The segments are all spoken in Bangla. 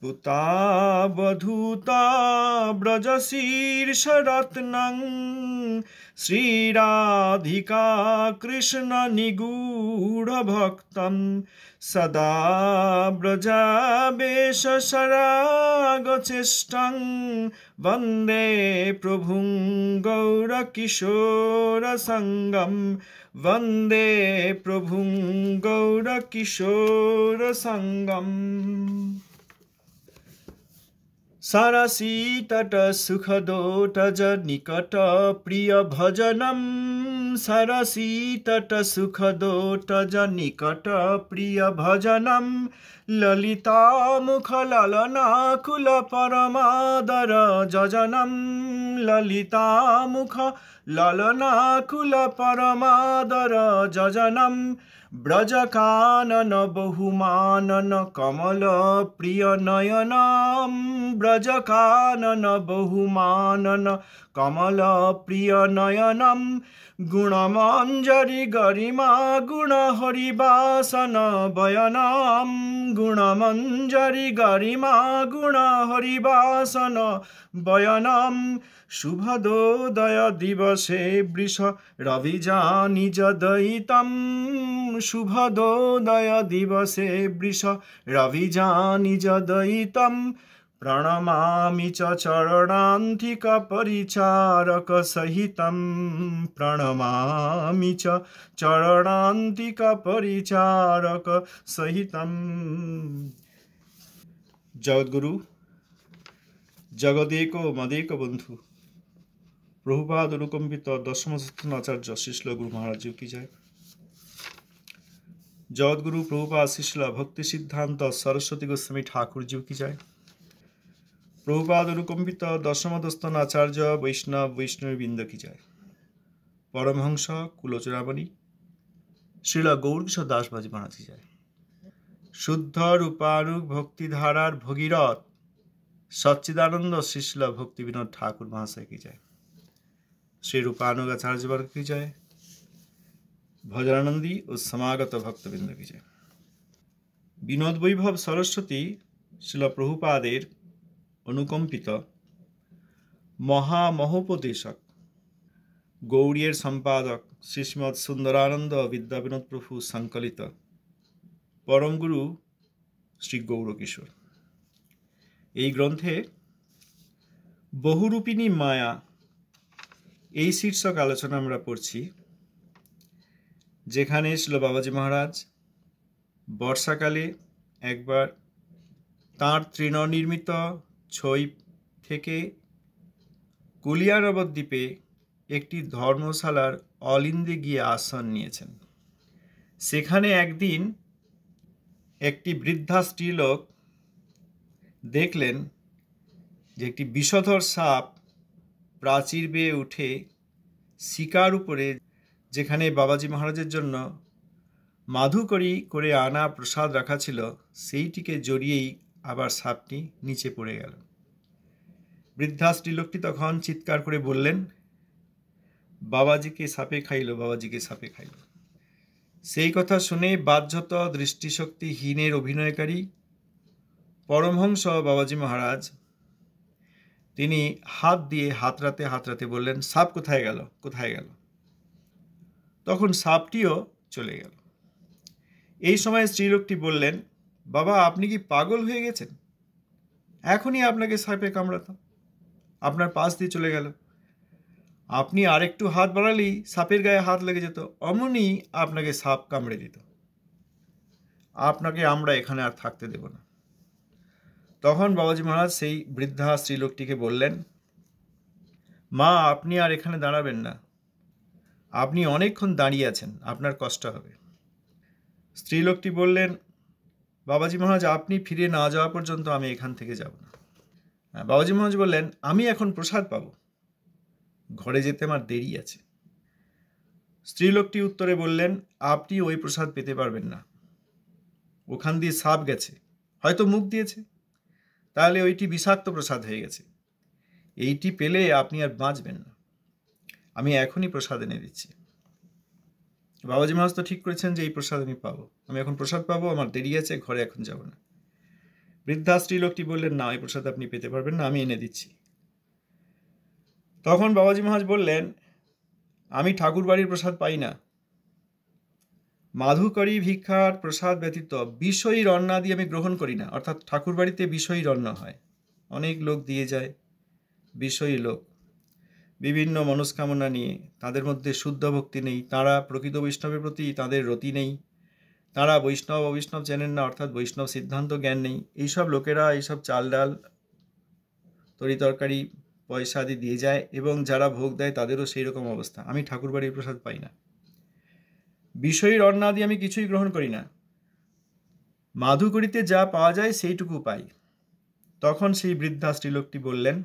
पुतावधूता व्रजशीर्षरत्नं श्रीराधिका कृष्णनिगूढभक्तं सदा व्रजावेशसरागचेष्टं वन्दे प्रभुं गौरकिशोरसङ्गं वन्दे प्रभुं गौरकिशोरसङ्गम्। सरसीतट सुखदोटज निकट प्रिय भजनम सरसीतट सुखदोटज निकट प्रिय भजनम ललिता मुख ललनाकुल परमादर जजनम ललिता मुख ललनाकुल परमादर जजनम ब्रजकानन बहुमानन कमल प्रिय नयनम ब्रजकानन बहुमानन कमल प्रिय नयनम गुणमंजरी गरिमा गुण हरिवासन बयनम गुणमंजरी गरिमा गुण हरिवासन बयनम शुभदोदय दिवसे वृष रविजानि जदयितं शुभदोदय दिवसे वृष रविजानि जदयितं प्रणमामि च चरणान्तिक परिचारक सहितं प्रणमामि च चरणान्तिक परिचारक सहितं। जगद्गुरु जगदेक मदेक बंधु प्रभुपाद अनुकंपित दशम सनातन आचार्य श्रील गुरु महाराज जी की जय। जगद्गुरु प्रभुपाद श्रील भक्ति सिद्धांत सरस्वती गोस्वामी ठाकुर जी की जय। प्रभुपाद अनुकंपित दशम दस्तन आचार्य वैष्णव वैष्णववृंद की जय। परमहंस कुलचूड़ामणि श्रील गौरकिशोर दास बाजी महाराज की जय। शुद्ध रूपानुग भक्तिधारार भगीरथ सच्चिदानंद श्रील भक्ति विनोद ठाकुर महाशय की जय। श्री रूपानुग आचार्य वर्ग की जय। भजनानंदी और समागत भक्तबिंद की जय। विनोद वैभव सरस्वती श्रील प्रभुपादेर अनुकंपित महामहोपदेशक गौड़ियर सम्पादक श्रीमद सुंदरानंद विद्या विनोद प्रभु संकलित परम गुरु श्री गौरकिशोर এই গ্রন্থে বহুরূপিণী মায়া এই শীর্ষক আলোচনা আমরা পড়ছি, যেখানে শ্রীল বাবাজি মহারাজ বর্ষাকালে একবার তাঁর তৃণনির্মিত ছই থেকে কুলিয়া নবদ্বীপে একটি ধর্মশালার অলিন্দে গিয়ে আশ্রয় নিয়েছেন। সেখানে একদিন একটি বৃদ্ধা স্ত্রীলোক দেখলেন যে একটি বিষধর সাপ প্রাচীর বেয়ে উঠে শিকার উপরে, যেখানে বাবাজি মহারাজের জন্য মাধুকরী করে আনা প্রসাদ রাখা ছিল, সেইটিকে জড়িয়েই আবার সাপটি নিচে পড়ে গেল। বৃদ্ধা স্ত্রীলোকটি তখন চিৎকার করে বললেন, বাবাজিকে সাপে খাইল, বাবাজিকে সাপে খাইল। সেই কথা শুনে বাহ্যত দৃষ্টিশক্তিহীনের অভিনয়কারী পরমহংস বাবাজি মহারাজ তিনি হাত দিয়ে হাতড়াতে বললেন, সাপ কোথায় গেল, কোথায় গেল? তখন সাপটিও চলে গেল। এই সময় স্ত্রীলোকটি বললেন, বাবা আপনি কি পাগল হয়ে গেছেন? এখনই আপনাকে সাপে কামড়াতো, আপনার পাশ দিয়ে চলে গেল। আপনি আরেকটু হাত বাড়ালেই সাপের গায়ে হাত লেগে যেত, অমনি আপনাকে সাপ কামড়ে দিত। আপনাকে আমরা এখানে আর থাকতে দেব না। তখন বাবাজি মহারাজ সেই বৃদ্ধা স্ত্রীলোকটিকে বললেন, মা আপনি আর এখানে দাঁড়াবেন না, আপনি অনেকক্ষণ দাঁড়িয়ে আছেন, আপনার কষ্ট হবে। স্ত্রীলোকটি বললেন, বাবাজি মহারাজ আপনি ফিরে না যাওয়া পর্যন্ত আমি এখান থেকে যাব না। বাবাজি মহারাজ বললেন, আমি এখন প্রসাদ পাবো, ঘরে যেতে আমার দেরি আছে। স্ত্রীলোকটি উত্তরে বললেন, আপনি ওই প্রসাদ পেতে পারবেন না, ওখান দিয়ে সাপ গেছে, হয়তো মুখ দিয়েছে, তাহলে ওইটি বিষাক্ত প্রসাদ হয়ে গেছে, এইটি পেলে আপনি আর বাঁচবেন না, আমি এখনই প্রসাদ এনে দিচ্ছি। বাবাজি মহারাজ তো ঠিক করেছেন যে এই প্রসাদ আমি পাবো, আমি এখন প্রসাদ পাবো, আমার দেরি আছে, ঘরে এখন যাব না। বৃদ্ধা স্ত্রীলোকটি বললেন, না, এই প্রসাদ আপনি পেতে পারবেন না, আমি এনে দিচ্ছি। তখন বাবাজি মহারাজ বললেন, আমি ঠাকুর বাড়ির প্রসাদ পাই না। মাধুকরী ভিক্ষার প্রসাদ ব্যতীত বিষয়ীর অন্নাদি আমি গ্রহণ করি না। অর্থাৎ ঠাকুর বাড়িতে বিষয়ীর অন্ন হয়, অনেক লোক দিয়ে যায়, বিষয়ী লোক বিভিন্ন মনস্কামনা নিয়ে, তাদের মধ্যে শুদ্ধ ভক্তি নেই, তারা প্রকৃত বৈষ্ণবের প্রতি তাদের রতি নেই, তারা বৈষ্ণব অবৈষ্ণব চেনেন না, অর্থাৎ বৈষ্ণব সিদ্ধান্ত জ্ঞান নেই। এইসব লোকেরা এইসব চাল ডাল তরি তরকারি পয়সা আদি দিয়ে যায়, এবং যারা ভোগ দেয় তাদেরও সেই রকম অবস্থা। আমি ঠাকুর বাড়ির প্রসাদ পাই না, বিষয়ীর অন্নাদি আমি কিছুই গ্রহণ করি না, মাধুকরীতে যা পাওয়া যায় সেইটুকু পাই। তখন সেই বৃদ্ধা স্ত্রীলোকটি বললেন,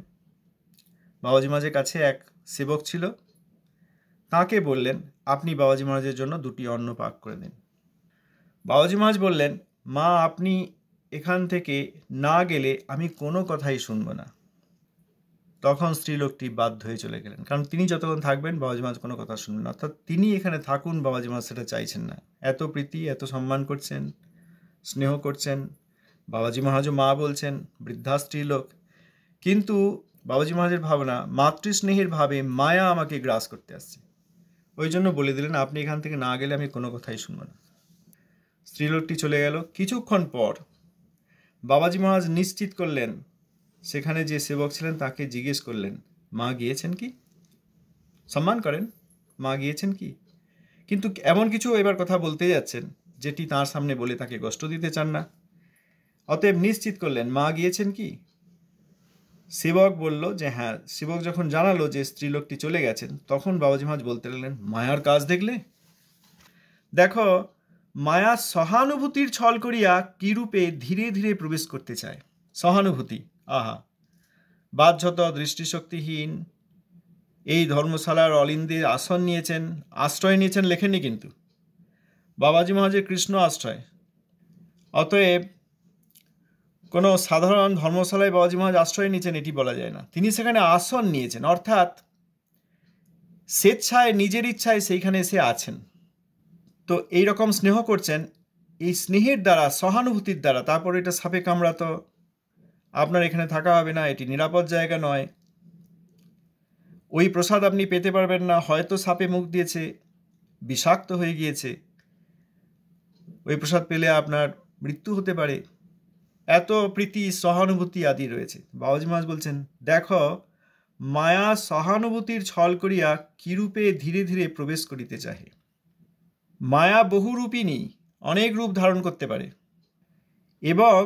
বাবাজি মহারাজের কাছে এক সেবক ছিল, তাকে বললেন, আপনি বাবাজি মহারাজের জন্য 2টি অন্ন পাক করে দিন। বাবাজি মহারাজ বললেন, মা, আপনি এখান থেকে না গেলে আমি কোনো কথাই শুনব না। তখন স্ত্রীলোকটি বাধ্য হয়ে চলে গেলেন, কারণ তিনি যতক্ষণ থাকবেন বাবাজি মহারাজ কোনো কথা শুনবেন না। অর্থাৎ তিনি এখানে থাকুন, বাবাজি মহারাজ সেটা চাইছেন না। এত প্রীতি, এত সম্মান করছেন, স্নেহ করছেন, বাবাজি মহারাজও মা বলছেন, বৃদ্ধা স্ত্রীলোক, কিন্তু বাবাজি মহারাজের ভাবনা মাতৃস্নেহের ভাবে মায়া আমাকে গ্রাস করতে আসছে। ওই জন্য বলে দিলেন, আপনি এখান থেকে না গেলে আমি কোনো কথাই শুনব না। স্ত্রীলোকটি চলে গেল। কিছুক্ষণ পর বাবাজি মহারাজ নিশ্চিত করলেন, সেখানে যে সেবক ছিলেন তাকে জিজ্ঞেস করলেন, মা গিয়েছেন কি? সম্মান করেন, মা গিয়েছেন কি? কিন্তু এমন কিছু এবার কথা বলতে যাচ্ছেন যেটি তার সামনে বলে তাকে কষ্ট দিতে চান না। অতএব নিশ্চিত করলেন, মা গিয়েছেন কি? সেবক বলল যে হ্যাঁ। সেবক যখন জানালো যে স্ত্রীলোকটি চলে গেছেন, তখন বাবাজি মহারাজ বলতে লাগলেন, মায়ার কাজ দেখলে? দেখো, মায়া সহানুভূতির ছল করিয়া কিরূপে ধীরে ধীরে প্রবেশ করতে চায়। সহানুভূতি, আহা! বাহ্যত দৃষ্টিশক্তিহীন এই ধর্মশালার অলিন্দে আসন নিয়েছেন, আশ্রয় নিয়েছেন লেখেননি কিন্তু, বাবাজি মহারাজের কৃষ্ণ আশ্রয়। অতএব কোনো সাধারণ ধর্মশালায় বাবাজি মহারাজ আশ্রয় নিয়েছেন এটি বলা যায় না, তিনি সেখানে আসন নিয়েছেন, অর্থাৎ স্বেচ্ছায় নিজের ইচ্ছায় সেইখানে এসে আছেন। তো এই রকম স্নেহ করছেন, এই স্নেহের দ্বারা, সহানুভূতির দ্বারা। তারপর এটা সাপে কামড়াতো, আপনার এখানে থাকা হবে না, এটি নিরাপদ জায়গা নয়, ওই প্রসাদ আপনি পেতে পারবেন না, হয়তো সাপে মুখ দিয়েছে, বিষাক্ত হয়ে গিয়েছে, ওই প্রসাদ পেলে আপনার মৃত্যু হতে পারে। এত প্রীতি, সহানুভূতি আদি রয়েছে। বাবাজি মহারাজ বলছেন, দেখো, মায়া সহানুভূতির ছল করিয়া কিরূপে ধীরে ধীরে প্রবেশ করিতে চাহে। মায়া বহুরূপিণী, অনেক রূপ ধারণ করতে পারে, এবং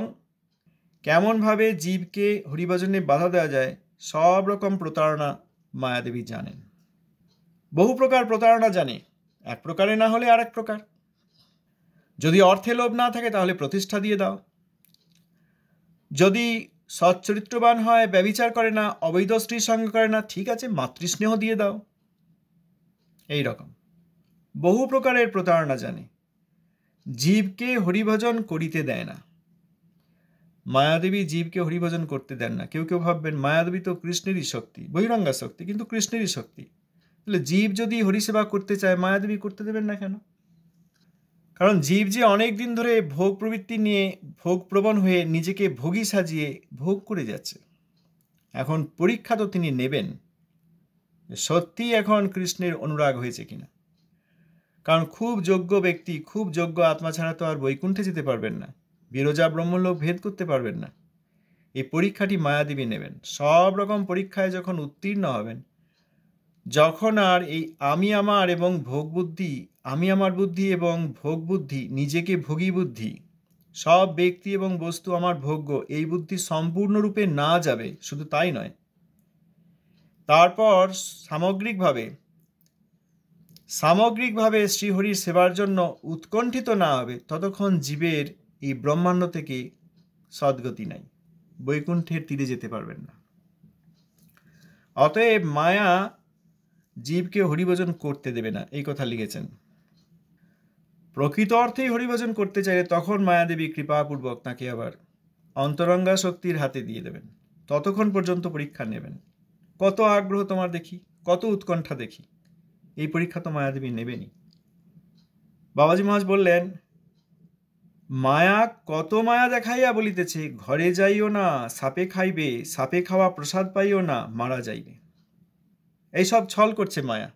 কেমনভাবে জীবকে হরিভজনে বাধা দেওয়া যায়, সব রকম প্রতারণা মায়াদেবী জানেন। বহু প্রকার প্রতারণা জানে, এক প্রকারে না হলে আর এক প্রকার। যদি অর্থে লোভ না থাকে তাহলে প্রতিষ্ঠা দিয়ে দাও, যদি সচ্চরিত্রবান হয়, ব্যভিচার করে না, অবৈধ স্ত্রীর সঙ্গে করে না, ঠিক আছে, মাতৃস্নেহ দিয়ে দাও। এই রকম বহু প্রকারের প্রতারণা জানে, জীবকে হরিভজন করিতে দেয় না। মায়াদেবী জীবকে হরিভজন করতে দেন না। কেউ কেউ ভাববেন মায়াদেবী তো কৃষ্ণেরই শক্তি, বহিরঙ্গা শক্তি, কিন্তু কৃষ্ণেরই শক্তি, তাহলে জীব যদি হরিসেবা করতে চায় মায়াদেবী করতে দেবেন না কেন? কারণ জীব যে অনেক দিন ধরে ভোগ প্রবৃত্তি নিয়ে ভোগ প্রবণ হয়ে নিজেকে ভোগী সাজিয়ে ভোগ করে যাচ্ছে, এখন পরীক্ষা তো তিনি নেবেন সত্যি এখন কৃষ্ণের অনুরাগ হয়েছে কিনা। কারণ খুব যোগ্য ব্যক্তি, খুব যোগ্য আত্মা ছাড়া তো আর বৈকুণ্ঠে যেতে পারবেন না, বিরজা ব্রহ্মলোক ভেদ করতে পারবেন না। এই পরীক্ষাটি মায়াদেবী নেবেন। সব রকম পরীক্ষায় যখন উত্তীর্ণ হবেন, যখন আর এই আমি আমার এবং ভোগ বুদ্ধি, আমি আমার বুদ্ধি এবং ভোগ বুদ্ধি, নিজেকে ভোগী বুদ্ধি, সব ব্যক্তি এবং বস্তু আমার ভোগ্য, এই বুদ্ধি সম্পূর্ণরূপে না যাবে, শুধু তাই নয়, তারপর সামগ্রিকভাবে শ্রীহরির সেবার জন্য উৎকণ্ঠিত না হবে, ততক্ষণ জীবের এই ব্রহ্মাণ্ড থেকে সদ্গতি নাই, বৈকুণ্ঠের তীরে যেতে পারবেন না। অতএব মায়া জীবকে হরিভজন করতে দেবে না, এই কথা লিখেছেন। প্রকৃত অর্থেই হরিভজন করতে চাইলে তখন মায়াদেবী কৃপাপূর্বক তাকে আবার অন্তরঙ্গা শক্তির হাতে দিয়ে দেবেন। ততক্ষণ পর্যন্ত পরীক্ষা নেবেন, কত আগ্রহ তোমার দেখি, কত উৎকণ্ঠা দেখি, এই পরীক্ষা তো মায়াদেবী নেবেনই। বাবাজি মহারাজ বললেন, মায়া কত মায়া দেখাইয়া বলিতেছে, ঘরে যাইও না, সাপে খাইবে, সাপে খাওয়া প্রসাদ পাইও না, মারা যাইবে। এইসব ছল করছে মায়া।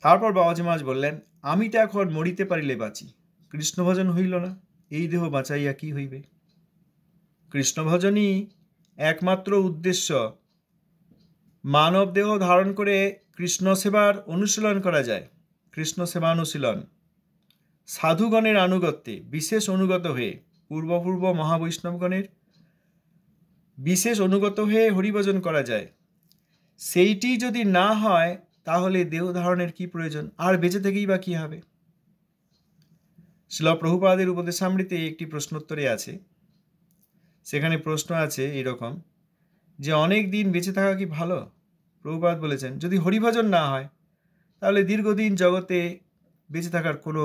তারপর বাবাজি মহারাজ বললেন, আমি তো এখন মরিতে পারিলে বাঁচি, কৃষ্ণভজন হইল না, এই দেহ বাঁচাইয়া কি হইবে? কৃষ্ণভজনই একমাত্র উদ্দেশ্য। মানব দেহ ধারণ করে কৃষ্ণ সেবার অনুশীলন করা যায়। কৃষ্ণ সেবা অনুশীলন সাধুগণের আনুগত্যে বিশেষ অনুগত হয়ে, পূর্ব মহাবৈষ্ণবগণের বিশেষ অনুগত হয়ে হরিভজন করা যায়। সেইটি যদি না হয় তাহলে দেহ ধারণের কি প্রয়োজন? আর বেঁচে থেকেই বা কি হবে? শ্রীল প্রভুপাদের উপদেশামৃতে একটি প্রশ্নোত্তরে আছে, সেখানে প্রশ্ন আছে এরকম যে অনেক দিন বেঁচে থাকা কি ভালো? প্রভুপাদ বলেছেন, যদি হরিভজন না হয় তাহলে দীর্ঘদিন জগতে বেঁচে থাকার কোনো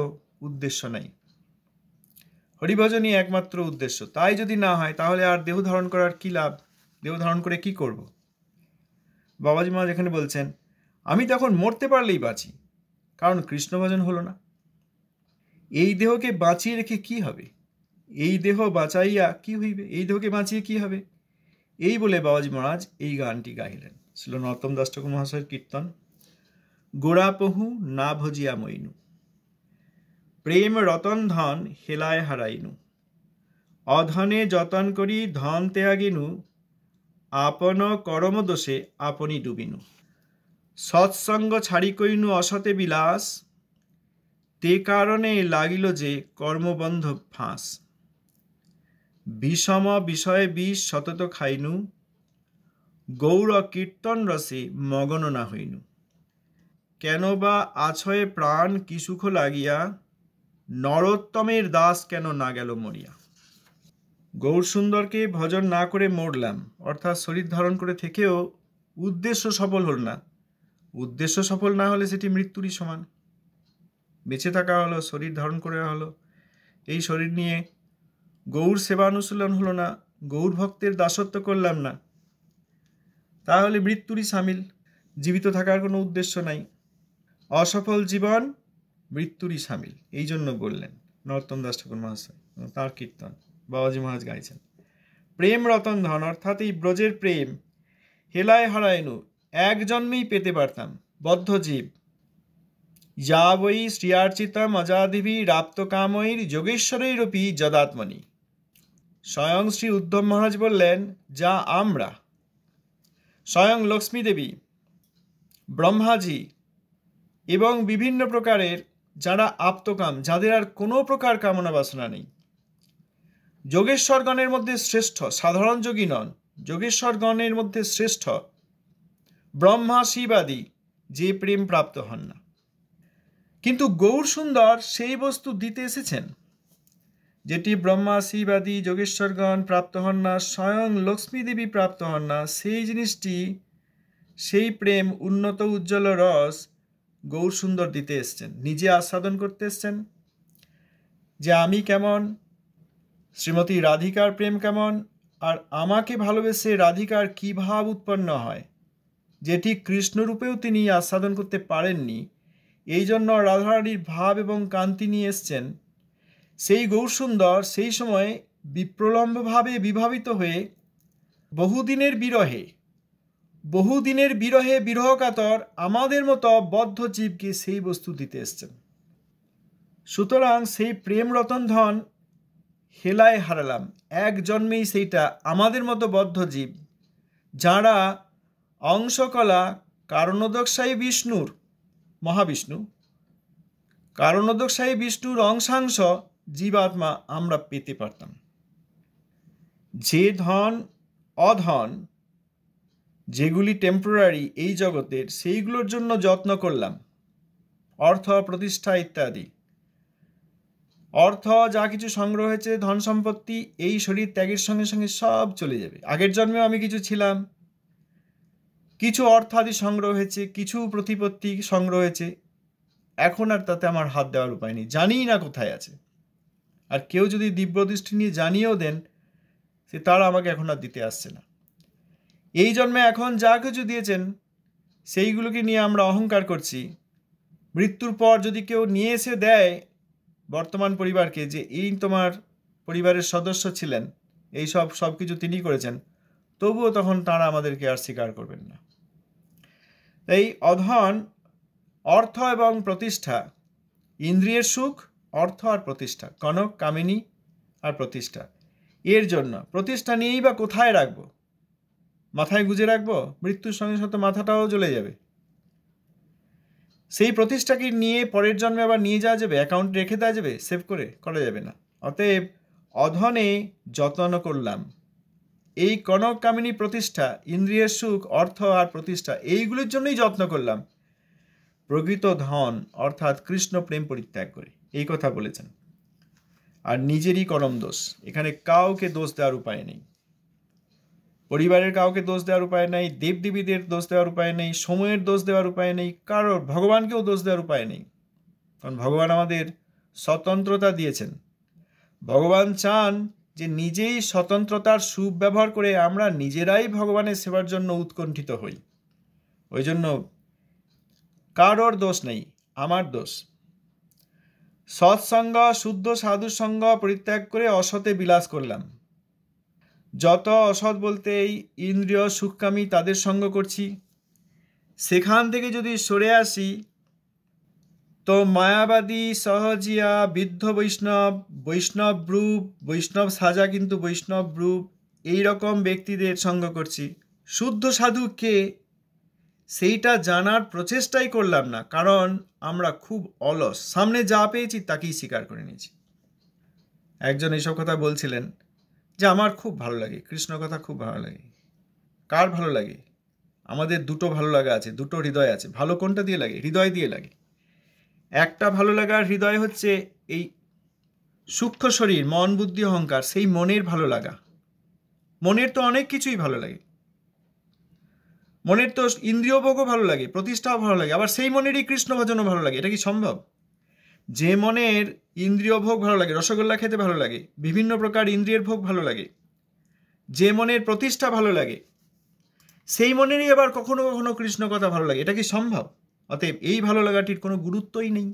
উদ্দেশ্য নাই। হরিভজনই একমাত্র উদ্দেশ্য। তাই যদি না হয় তাহলে আর দেহ ধারণ করার কি লাভ? দেহ ধারণ করে কি করব? বাবাজি মহারাজ এখানে বলছেন, আমি তখন মরতে পারলেই বাঁচি, কারণ কৃষ্ণভজন হলো না। এই দেহকে বাঁচিয়ে রেখে কি হবে? এই দেহ বাঁচাইয়া কি হইবে? এই দেহকে বাঁচিয়ে কি হবে? এই বলে বাবাজি মহারাজ এই গানটি গাইলেন। ছিল নরোত্তম দাস ঠাকুর মহাশয়ের কীর্তন। গোড়া পহু না ভজিয়া মইনু, প্রেম রতন ধন হেলায় হারাইনু, অধনে যতন করি ধন ত্যাগিনু, আপন করম দোষে আপনি ডুবিনু, সৎসঙ্গ ছাড়ি কইনু অসতে বিলাস, তে কারণে লাগিল যে কর্মবন্ধ ফাঁস, বিষম বিষয়ে বিষ সতত খাইনু, গৌর কীর্তন রসে মগন না হইনু, কেন বা আছয়ে প্রাণ কি সুখ লাগিয়া, নরোত্তমের দাস কেন না গেল মরিয়া। গৌর সুন্দরকে ভজন না করে মরলাম, অর্থাৎ শরীর ধারণ করে থেকেও উদ্দেশ্য সফল হল না। উদ্দেশ্য সফল না হলে সেটি মৃত্যুরই সমান। বেঁচে থাকা হলো, শরীর ধারণ করে হলো, এই শরীর নিয়ে গৌর সেবা অনুশীলন হলো না, গৌর ভক্তের দাসত্ব করলাম না, তাহলে মৃত্যুরই সামিল। জীবিত থাকার কোনো উদ্দেশ্য নাই। অসফল জীবন মৃত্যুরই সামিল। এই জন্য বললেন নরোত্তম দাস ঠাকুর মহাশয়, তাঁর কীর্তন বাবাজি মহারাজ গাইছেন। প্রেম রতন ধন, অর্থাৎ এই ব্রজের প্রেম হেলায় হারায়নু, এক জন্মেই পেতে পারতাম। বদ্ধ জীব যা বৈ শ্রিয়ার্চিতম অজাদিভি রাপ্ত কামৈর যোগেশ্বরৈরপি যদাত্মনি। স্বয়ং শ্রী উদ্ধব মহারাজ বললেন, যা আমরা, স্বয়ং লক্ষ্মী দেবী, ব্রহ্মাজি এবং বিভিন্ন প্রকারের যারা আপ্তকাম, যাদের আর কোনো প্রকার কামনা বাসনা নেই, যোগেশ্বরগণের মধ্যে শ্রেষ্ঠ, সাধারণ যোগী নন, যোগেশ্বরগণের মধ্যে শ্রেষ্ঠ ব্রহ্মা শিবাদি যে প্রেম প্রাপ্ত হন না। কিন্তু গৌর সুন্দর সেই বস্তু দিতে এসেছেন যেটি ব্রহ্মা শিবাদি যোগেশ্বরগণ প্রাপ্ত হন না, স্বয়ং লক্ষ্মী দেবী প্রাপ্ত হন না। সেই জিনিসটি, সেই প্রেম, উন্নত উজ্জ্বল রস গৌর সুন্দর দিতে এসছেন, নিজে আস্বাদন করতে এসছেন। যে আমি কেমন, শ্রীমতী রাধিকার প্রেম কেমন, আর আমাকে ভালোবেসে রাধিকার কী ভাব উৎপন্ন হয়, যেটি কৃষ্ণরূপেও তিনি আস্বাদন করতে পারেননি, এই জন্য রাধারানীর ভাব এবং কান্তি নিয়ে এসছেন। সেই গৌরসুন্দর সেই সময় বিপ্রলম্বভাবে বিভাবিত হয়ে বহুদিনের বিরহে বিরহকাতর আমাদের মতো বদ্ধ জীবকে সেই বস্তু দিতে এসছেন। সুতরাং সেই প্রেম রতন ধন হেলায় হারালাম, এক জন্মেই সেইটা আমাদের মতো বদ্ধ জীব, যারা অংশকলা কারণোদকশায়ী বিষ্ণুর, মহাবিষ্ণু, কারণোদকশায়ী বিষ্ণুর অংশাংশ জীবাত্মা আমরা পেতে পারতাম। যে ধন অধন যেগুলি টেম্পোরারি এই জগতের, সেইগুলোর জন্য যত্ন করলাম, অর্থ প্রতিষ্ঠা ইত্যাদি। অর্থ যা কিছু সংগ্রহ হয়েছে, ধন সম্পত্তি, এই শরীর ত্যাগের সঙ্গে সঙ্গে সব চলে যাবে। আগের জন্মেও আমি কিছু ছিলাম, কিছু অর্থাদি সংগ্রহ হয়েছে, কিছু প্রতিপত্তি সংগ্রহ হয়েছে, এখন আর তাতে আমার হাত দেওয়ার উপায় নেই, জানিই না কোথায় আছে। আর কেউ যদি দিব্য দৃষ্টি নিয়ে জানিয়েও দেন, সে তারা আমাকে এখন আর দিতে আসছে না। এই জন্মে এখন যা কিছু দিয়েছেন সেইগুলোকে নিয়ে আমরা অহংকার করছি। মৃত্যুর পর যদি কেউ নিয়ে এসে দেয় বর্তমান পরিবারকে যে এই তোমার পরিবারের সদস্য ছিলেন, এই সব কিছু তিনি করেছেন, তবুও তখন তাঁরা আমাদেরকে আর স্বীকার করবেন না। এই অধন অর্থ এবং প্রতিষ্ঠাা, ইন্দ্রিয়ের সুখ, অর্থ আর প্রতিষ্ঠা, কনক কামিনী আর প্রতিষ্ঠা, এর জন্য প্রতিষ্ঠা নিয়েই বা কোথায় রাখবো? মাথায় গুজে রাখবো? মৃত্যুর সঙ্গে সাথে মাথাটাও জ্বলে যাবে। সেই প্রতিষ্ঠাকে নিয়ে পরের জন্মে আবার নিয়ে যাওয়া যাবে? অ্যাকাউন্টে রেখে দেওয়া যাবে? সেভ করে? করা যাবে না। অতএব অধনে যত্ন করলাম, এই কনক কামিনী প্রতিষ্ঠা, ইন্দ্রিয়ের সুখ, অর্থ আর প্রতিষ্ঠা, এইগুলির জন্যই যত্ন করলাম, প্রকৃত ধন অর্থাৎ কৃষ্ণ প্রেম পরিত্যাগ করে। এই কথা বলেছেন। আর নিজেরই করম দোষ, এখানে কাউকে দোষ দেওয়ার উপায় নেই, পরিবারের কাউকে দোষ দেওয়ার উপায় নেই, দেবদেবীদের দোষ দেওয়ার উপায় নেই, সময়ের দোষ দেওয়ার উপায় নেই, কারোর ভগবানকেও দোষ দেওয়ার উপায় নেই। কারণ ভগবান আমাদের স্বতন্ত্রতা দিয়েছেন। ভগবান চান যে নিজেই স্বতন্ত্রতার সুব্যবহার করে আমরা নিজেরাই ভগবানের সেবার জন্য উৎকণ্ঠিত হই। ওই জন্য কারোর দোষ নেই, আমার দোষ। সৎসঙ্গ, শুদ্ধ সাধুর সঙ্গ পরিত্যাগ করে অসতে বিলাস করলাম। যত অসৎ বলতে এই ইন্দ্রিয় সুখকামী তাদের সঙ্গ করছি, সেখান থেকে যদি সরে আসি তো মায়াবাদী, সহজিয়া, বৃদ্ধ বৈষ্ণব, বৈষ্ণব রূপ, বৈষ্ণব সাজা কিন্তু বৈষ্ণব রূপ, এইরকম ব্যক্তিদের সঙ্গ করছি। শুদ্ধ সাধু কে, সেইটা জানার প্রচেষ্টাই করলাম না, কারণ আমরা খুব অলস, সামনে যা পেয়েছি তাকেই স্বীকার করে নিয়েছি। একজন এইসব কথা বলছিলেন যে আমার খুব ভালো লাগে, কৃষ্ণ কথা খুব ভালো লাগে। কার ভালো লাগে? আমাদের দুটো ভালো লাগা আছে, দুটো হৃদয় আছে। ভালো কোনটা দিয়ে লাগে? হৃদয় দিয়ে লাগে। একটা ভালো লাগার হৃদয় হচ্ছে এই সূক্ষ্ম শরীর, মন, বুদ্ধি, অহংকার, সেই মনের ভালো লাগা। মনের তো অনেক কিছুই ভালো লাগে, মনের তো ইন্দ্রিয় ভোগও ভালো লাগে, প্রতিষ্ঠাও ভালো লাগে, আবার সেই মনেরই কৃষ্ণ ভজনও ভালো লাগে। এটা কি সম্ভব? যে মনের ইন্দ্রিয় ভোগ ভালো লাগে, রসগোল্লা খেতে ভালো লাগে, বিভিন্ন প্রকার ইন্দ্রিয়ের ভোগ ভালো লাগে, যে মনের প্রতিষ্ঠা ভালো লাগে, সেই মনেরই আবার কখনো কখনো কৃষ্ণ কথা ভালো লাগে। এটা কি সম্ভব? অতএব এই ভালো লাগাটির কোনো গুরুত্বই নেই,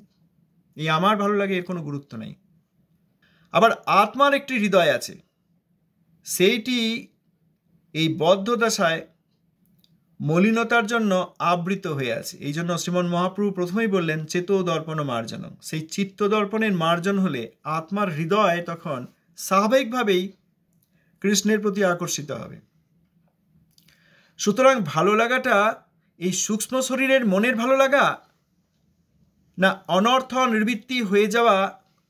এই আমার ভালো লাগে এর কোনো গুরুত্ব নেই। আবার আত্মার একটি হৃদয় আছে, সেইটি এই বদ্ধ দশায় মলিনতার জন্য আবৃত হয়ে আছে। এই জন্য শ্রীমন মহাপ্রভু প্রথমেই বললেন চেতো দর্পণ মার্জন। সেই চিত্ত দর্পণের মার্জন হলে আত্মার হৃদয় তখন স্বাভাবিকভাবেই কৃষ্ণের প্রতি আকর্ষিত হবে। সুতরাং ভালো লাগাটা এই সূক্ষ্ম শরীরের মনের ভালো লাগা, না অনর্থ নিবৃত্তি হয়ে যাওয়া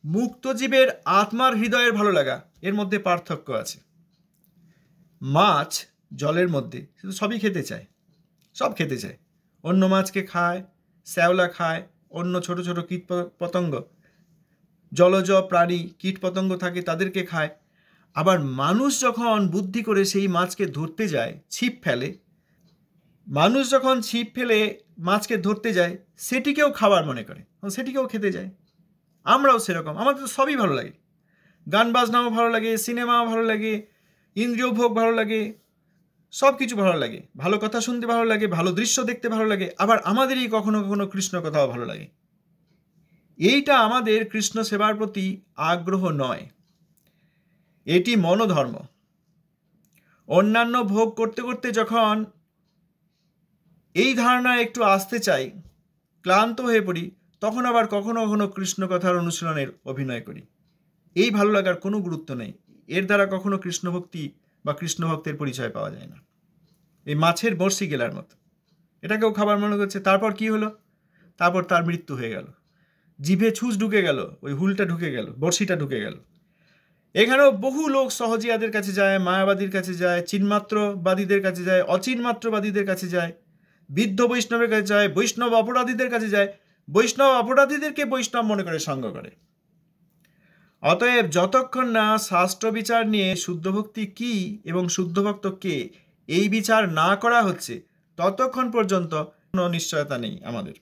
মুক্ত জীবের আত্মার হৃদয়ের ভালো লাগা, এর মধ্যে পার্থক্য আছে। মাছ জলের মধ্যে সবই খেতে চায়, সব খেতে চায়, অন্য মাছকে খায়, শ্যাওলা খায়, অন্য ছোট ছোট কীট পতঙ্গ, জলজ প্রাণী কীট পতঙ্গ থাকে তাদেরকে খায়। আবার মানুষ যখন বুদ্ধি করে সেই মাছকে ধরতে যায়, ছিপ ফেলে, মানুষ যখন ছিপ ফেলে মাছকে ধরতে যায়, সেটিকেও খাবার মনে করে, সেটিকেও খেতে যায়। আমরাও সেরকম, আমাদের তো সবই ভালো লাগে, গান বাজনাও ভালো লাগে, সিনেমাও ভালো লাগে, ইন্দ্রিয় ভোগ ভালো লাগে, সব কিছু ভালো লাগে, ভালো কথা শুনতে ভালো লাগে, ভালো দৃশ্য দেখতে ভালো লাগে, আবার আমাদেরই কখনো কখনো কৃষ্ণ কথাও ভালো লাগে। এইটা আমাদের কৃষ্ণ সেবার প্রতি আগ্রহ নয়, এটি মনোধর্ম। অন্যান্য ভোগ করতে করতে যখন এই ধারণা একটু আসতে চাই, ক্লান্ত হয়ে পড়ি, তখন আবার কখনো কখনো কৃষ্ণ কথার অনুশীলনের অভিনয় করি। এই ভালো লাগার কোনো গুরুত্ব নেই, এর দ্বারা কখনো কৃষ্ণ ভক্তি বা কৃষ্ণ ভক্তের পরিচয় পাওয়া যায় না। এই মাছের বড়শি গেলার মতো, এটাকেও খাবার মনে করছে। তারপর কি হলো? তারপর তার মৃত্যু হয়ে গেল, জিভে ছুঁচ ঢুকে গেল, ওই হুলটা ঢুকে গেল, বড়শিটা ঢুকে গেল। এখানেও বহু লোক সহজিয়াদের কাছে যায়, মায়াবাদীর কাছে যায়, চিন্মাত্রবাদীদের কাছে যায়, অচিন্মাত্রবাদীদের কাছে যায়, বৃদ্ধ বৈষ্ণবের কাছে যায়, বৈষ্ণব অপরাধীদের কাছে যায়, বৈষ্ণব অপরাধীদেরকে বৈষ্ণব মনে করে সঙ্গ করে। অতএব যতক্ষণ না শাস্ত্র বিচার নিয়ে শুদ্ধ ভক্তি কি এবং শুদ্ধ ভক্ত কে এই বিচার না করা হচ্ছে, ততক্ষণ পর্যন্ত কোনো নিশ্চয়তা নেই আমাদের।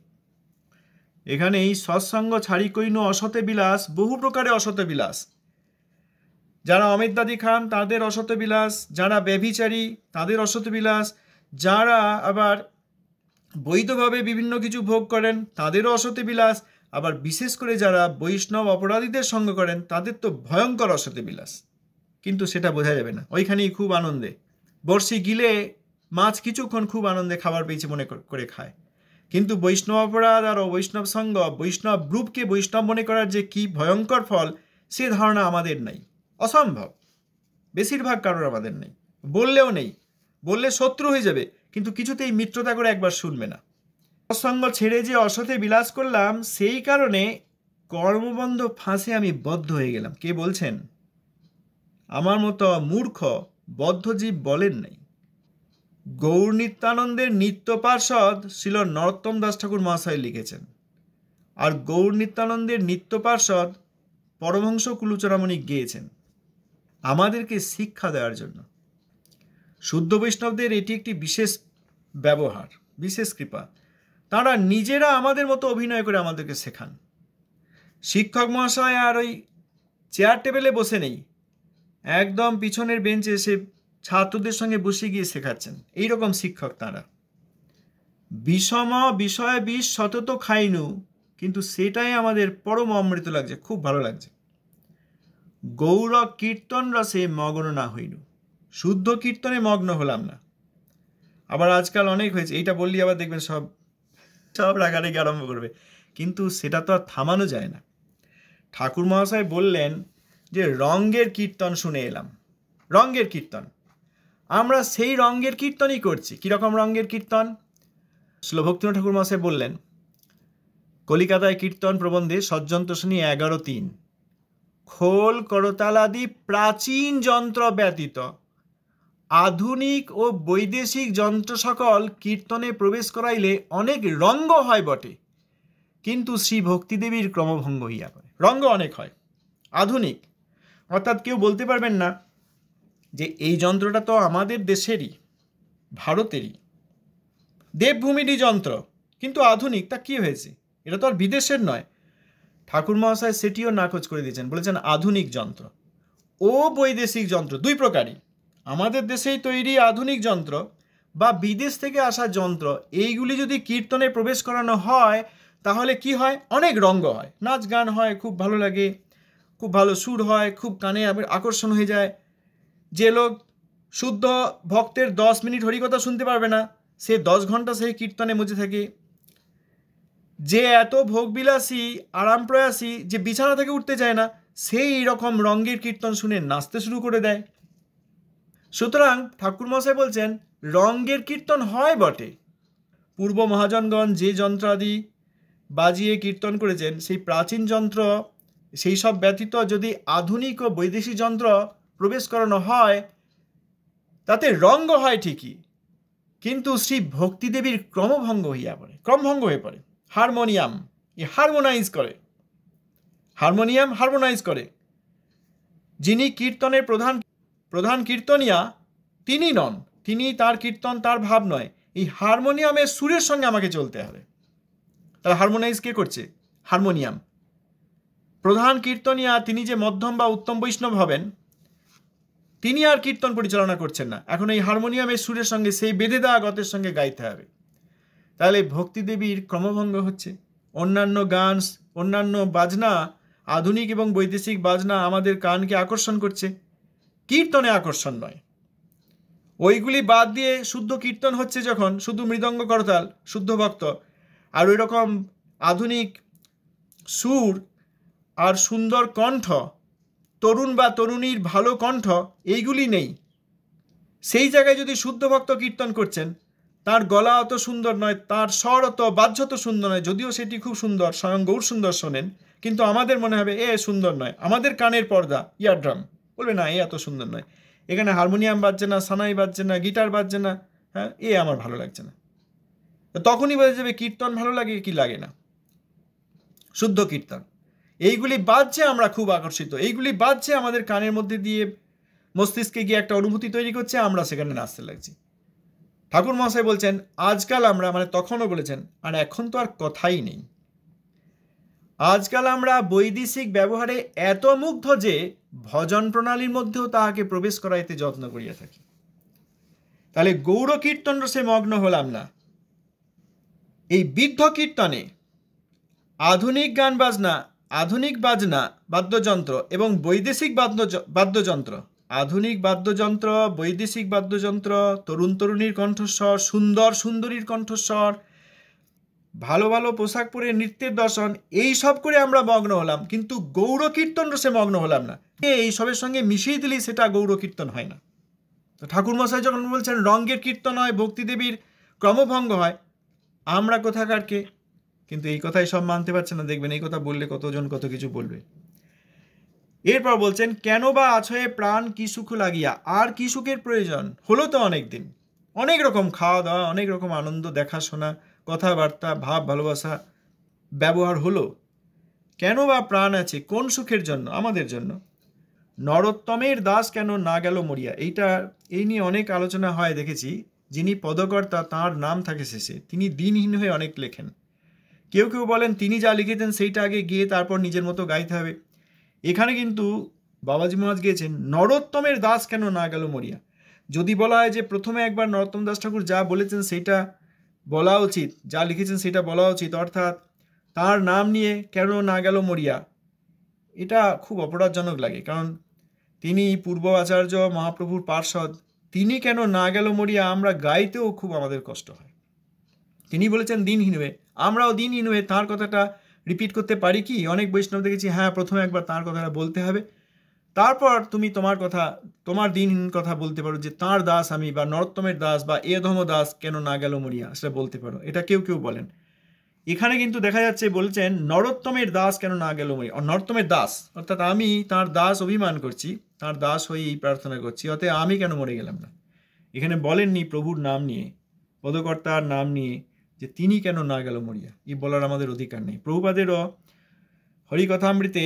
এখানেই সৎসঙ্গ ছাড়ি কইনু অসতে বিলাস, বহু প্রকারে অসতে বিলাস। যারা অমিত্যাদি খান তাদের অসত বিলাস, যারা ব্যভিচারী তাদের অসত বিলাস, যারা আবার বৈধভাবে বিভিন্ন কিছু ভোগ করেন তাদেরও অসত বিলাস, আবার বিশেষ করে যারা বৈষ্ণব অপরাধীদের সঙ্গ করেন তাদের তো ভয়ঙ্কর অসতে বিলাস, কিন্তু সেটা বোঝা যাবে না। ওইখানেই খুব আনন্দে বড়শি গিলে মাছ কিছুক্ষণ খুব আনন্দে খাবার পেয়েছে মনে করে খায়, কিন্তু বৈষ্ণব অপরাধ আর বৈষ্ণব সঙ্গ, বৈষ্ণব গ্রুপকে বৈষ্ণব মনে করার যে কি ভয়ঙ্কর ফল, সে ধারণা আমাদের নেই। অসম্ভব, বেশিরভাগ কারোর আমাদের নেই, বললেও নেই। বললে শত্রু হয়ে যাবে, কিন্তু কিছুতেই মিত্রতা করে একবার শুনবে না। সৎসঙ্গ ছেড়ে যে অসতে বিলাস করলাম, সেই কারণে কর্মবন্ধ ফাঁসে আমি বদ্ধ হয়ে গেলাম। কে বলছেন? আমার মতো মূর্খ বদ্ধজীব বলেন নাই। গৌর নিত্যানন্দের নিত্য পার্ষদ শ্রীল নরোত্তম দাস ঠাকুর মহাশয় লিখেছেন, আর গৌর নিত্যানন্দের নিত্য পার্ষদ পরমহংস কুলচূড়ামণি গেয়েছেন আমাদেরকে শিক্ষা দেওয়ার জন্য। শুদ্ধ বৈষ্ণবদের এটি একটি বিশেষ ব্যবহার, বিশেষ কৃপা। তারা নিজেরা আমাদের মতো অভিনয় করে আমাদেরকে শেখান। শিক্ষক মহাশয় আর ওই চেয়ার টেবিলে বসে নেই, একদম পিছনের বেঞ্চে এসে ছাত্রদের সঙ্গে বসে গিয়ে শেখাচ্ছেন। এইরকম শিক্ষক তারা। বিষম বিষয় বিষ সতত খাইনু, কিন্তু সেটাই আমাদের পরম অমৃত লাগছে, খুব ভালো লাগছে। গৌর কীর্তন রসে মগ্ন না হইনু, শুদ্ধ কীর্তনে মগ্ন হলাম না। আবার আজকাল অনেক হয়েছে, এইটা বললি আবার দেখবেন সব রাগারাগি আরম্ভ করবে, কিন্তু সেটা তো আর থামানো যায় না। ঠাকুর মহাশয় বললেন যে রঙ্গের কীর্তন শুনে এলাম। রঙ্গের কীর্তন, আমরা সেই রঙ্গের কীর্তনই করছি। কীরকম রঙ্গের কীর্তন? শ্রীল ভক্তিনাথ ঠাকুর মহাশয় বললেন, কলিকাতায় কীর্তন প্রবন্ধে সজ্জন্ত শুনি 11:3, খোল করতালাদি প্রাচীন যন্ত্র ব্যতীত আধুনিক ও বৈদেশিক যন্ত্র সকল কীর্তনে প্রবেশ করাইলে অনেক রঙ্গ হয় বটে, কিন্তু শ্রী ভক্তিদেবীর ক্রমভঙ্গ হইয়া করে। রঙ্গ অনেক হয়, আধুনিক, অর্থাৎ কেউ বলতে পারবেন না যে এই যন্ত্রটা তো আমাদের দেশেরই, ভারতেরই, দেবভূমিরই যন্ত্র, কিন্তু আধুনিক। তা কি হয়েছে? এটা তো আর বিদেশের নয়। ঠাকুর মহাশয় সেটিও নাকচ করে দিয়েছেন, বলেছেন আধুনিক যন্ত্র ও বৈদেশিক যন্ত্র দুই প্রকারই। আমাদের দেশেই তৈরি আধুনিক যন্ত্র বা বিদেশ থেকে আসা যন্ত্র, এইগুলি যদি কীর্তনে প্রবেশ করানো হয় তাহলে কি হয়? অনেক রঙ্গ হয়, নাচ গান হয়, খুব ভালো লাগে, খুব ভালো সুর হয়, খুব কানে আকর্ষণ হয়ে যায়। যে লোক শুদ্ধ ভক্তের 10 মিনিট হরিকথা শুনতে পারবে না, সে 10 ঘন্টা সেই কীর্তনে মজে থাকে। যে এত ভোগবিলাসী আরামপ্রয়াসী যে বিছানা থেকে উঠতে চায় না, সেই রকম রঙ্গের কীর্তন শুনে নাচতে শুরু করে দেয়। সুতরাং ঠাকুর মশাই বলছেন রঙ্গের কীর্তন হয় বটে। পূর্ব মহাজনগণ যে যন্ত্রাদি বাজিয়ে কীর্তন করেছেন, সেই প্রাচীন যন্ত্র, সেই সব ব্যতীত যদি আধুনিক ও বৈদেশিক যন্ত্র প্রবেশ করানো হয়, তাতে রঙ্গ হয় ঠিকই, কিন্তু শ্রী ভক্তিদেবীর ক্রমভঙ্গ হইয়া পড়ে, ক্রমভঙ্গ হয়ে পড়ে। হারমোনিয়াম হারমোনাইজ করে। যিনি কীর্তনের প্রধান কীর্তনিয়া তিনি নন, তিনি তার কীর্তন তার ভাব নয়, এই হারমোনিয়ামের সুরের সঙ্গে আমাকে চলতে হবে। তাহলে হারমোনাইজ কে করছে? হারমোনিয়াম। প্রধান কীর্তনিয়া তিনি যে মধ্যম বা উত্তম বৈষ্ণব হবেন, তিনি আর কীর্তন পরিচালনা করছেন না, এখন এই হারমোনিয়ামের সুরের সঙ্গে সেই বেঁধে দেওয়া গতের সঙ্গে গাইতে হবে। তাহলে ভক্তিদেবীর ক্রমভঙ্গ হচ্ছে। অন্যান্য গান, অন্যান্য বাজনা, আধুনিক এবং বৈদেশিক বাজনা আমাদের কানকে আকর্ষণ করছে, কীর্তনে আকর্ষণ নয়। ওইগুলি বাদ দিয়ে শুদ্ধ কীর্তন হচ্ছে যখন, শুধু মৃদঙ্গ করতাল, শুদ্ধ ভক্ত, আর ওই রকম আধুনিক সুর আর সুন্দর কণ্ঠ, তরুণ বা তরুণীর ভালো কণ্ঠ, এইগুলি নেই, সেই জায়গায় যদি শুদ্ধ ভক্ত কীর্তন করছেন, তার গলা অত সুন্দর নয়, তার স্বর অত বাহ্য তো সুন্দর নয়, যদিও সেটি খুব সুন্দর, স্বয়ং গৌর সুন্দর শোনেন, কিন্তু আমাদের মনে হবে এ সুন্দর নয়। আমাদের কানের পর্দা, ইয়ারড্রাম বলবে না এ এত সুন্দর নয়, এখানে হারমোনিয়াম বাজছে না, সানাই বাজছে না, গিটার বাজছে না, হ্যাঁ এ আমার ভালো লাগছে না। তখনই বোঝা যাবে কীর্তন ভালো লাগে কি লাগে না। শুদ্ধ কীর্তন, এইগুলি বাজছে আমরা খুব আকর্ষিত, এইগুলি বাজছে আমাদের কানের মধ্যে দিয়ে মস্তিষ্কে গিয়ে একটা অনুভূতি তৈরি করছে, আমরা সেখানে নাচতে লাগছি। ঠাকুর মহাশয় বলছেন আজকাল আমরা, মানে তখনও বলেছেন, আর এখন তো আর কথাই নেই, আজকাল আমরা বৈদেশিক ব্যবহারে এত মুগ্ধ যে ভজন প্রণালীর মধ্যেও তাহাকে প্রবেশ করাইতে যত্ন করিয়া থাকি। তাহলে গৌর কীর্তন রসে মগ্ন হলাম না, এই বিদ্ধ কীর্তনে আধুনিক গান বাজনা, আধুনিক বাজনা বাদ্যযন্ত্র এবং বৈদেশিক বাদ্যযন্ত্র, আধুনিক বাদ্যযন্ত্র, বৈদেশিক বাদ্যযন্ত্র, তরুণ তরুণীর কণ্ঠস্বর, সুন্দর সুন্দরীর কণ্ঠস্বর, ভালো ভালো পোশাক পরে নৃত্যের দর্শন, এই সব করে আমরা মগ্ন হলাম, কিন্তু গৌর কীর্তন রসে মগ্ন হলাম না। এই সবের সঙ্গে মিশিয়ে দিলেই সেটা গৌর কীর্তন হয় না। তো ঠাকুরমশাই যখন বলছেন রঙ্গের কীর্তন হয়, ভক্তিদেবীর ক্রমভঙ্গ হয়, আমরা কোথাকার কে? কিন্তু এই কথাই সব মানতে পারছে না। দেখবেন এই কথা বললে কতজন কত কিছু বলবে। এরপর বলছেন, কেন বা আছয়ে প্রাণ কি সুখ লাগিয়া, আর কি সুখের প্রয়োজন? হলো তো অনেক দিন, অনেক রকম খাওয়া দাওয়া, অনেক রকম আনন্দ, দেখাশোনা, কথাবার্তা, ভাব ভালোবাসা, ব্যবহার হলো, কেন বা প্রাণ আছে? কোন সুখের জন্য? আমাদের জন্য। নরোত্তমের দাস কেন না গেল মরিয়া, এই নিয়ে অনেক আলোচনা হয় দেখেছি। যিনি পদকর্তা তাঁর নাম থাকে শেষে, তিনি দিনহীন হয়ে অনেক লেখেন। কেউ কেউ বলেন তিনি যা লিখেছেন সেইটা আগে গিয়ে তারপর নিজের মতো গাইতে হবে। এখানে কিন্তু বাবাজি মহারাজ গিয়েছেন নরোত্তমের দাস কেন না গেল মরিয়া। যদি বলা হয় যে প্রথমে একবার নরোত্তম দাস ঠাকুর যা বলেছেন সেইটা বলা উচিত, যা লিখেছেন সেটা বলা উচিত, অর্থাৎ তার নাম নিয়ে কেন না গেল মরিয়া, এটা খুব অপরাধজনক লাগে। কারণ তিনি পূর্ব আচার্য মহাপ্রভুর পার্ষদ, তিনি কেন না গেল মরিয়া আমরা গাইতেও খুব আমাদের কষ্ট হয়। তিনি বলেছেন দিনহীন হয়ে, আমরাও দিনহীন হয়ে তাঁর কথাটা রিপিট করতে পারি কি? অনেক বৈষ্ণব দেখেছি, হ্যাঁ প্রথমে একবার তাঁর কথাটা বলতে হবে, তারপর তুমি তোমার দিনহীন কথা বলতে পারো, যে তাঁর দাস আমি, বা নরোত্তমের দাস, বা এধম দাস কেন না গেল মরিয়া, সেটা বলতে পারো। এটা কেউ কেউ বলেন। এখানে কিন্তু দেখা যাচ্ছে বলছেন নরোত্তমের দাস কেন না গেল মরিয়া। নরোত্তমের দাস অর্থাৎ আমি তাঁর দাস অভিমান করছি, তাঁর দাস হয়ে এই প্রার্থনা করছি, অতএব আমি কেন মরে গেলাম না। এখানে বলেননি প্রভুর নাম নিয়ে, পদকর্তার নাম নিয়ে, যে তিনি কেন না গেল মরিয়া, এই বলার আমাদের অধিকার নেই। প্রভুপাদেরও হরিকথামৃতে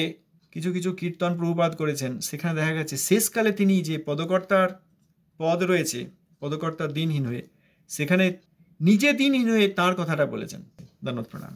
কিছু কিছু কীর্তন প্রভুপাদ করেছেন, সেখানে দেখা গেছে শেষকালে তিনি যে পদকর্তার পদ রয়েছে, পদকর্তার দিনহীন হয়ে, সেখানে নিজে দিনহীন হয়ে তাঁর কথাটা বলেছেন। ধন্যবাদ, প্রণাম।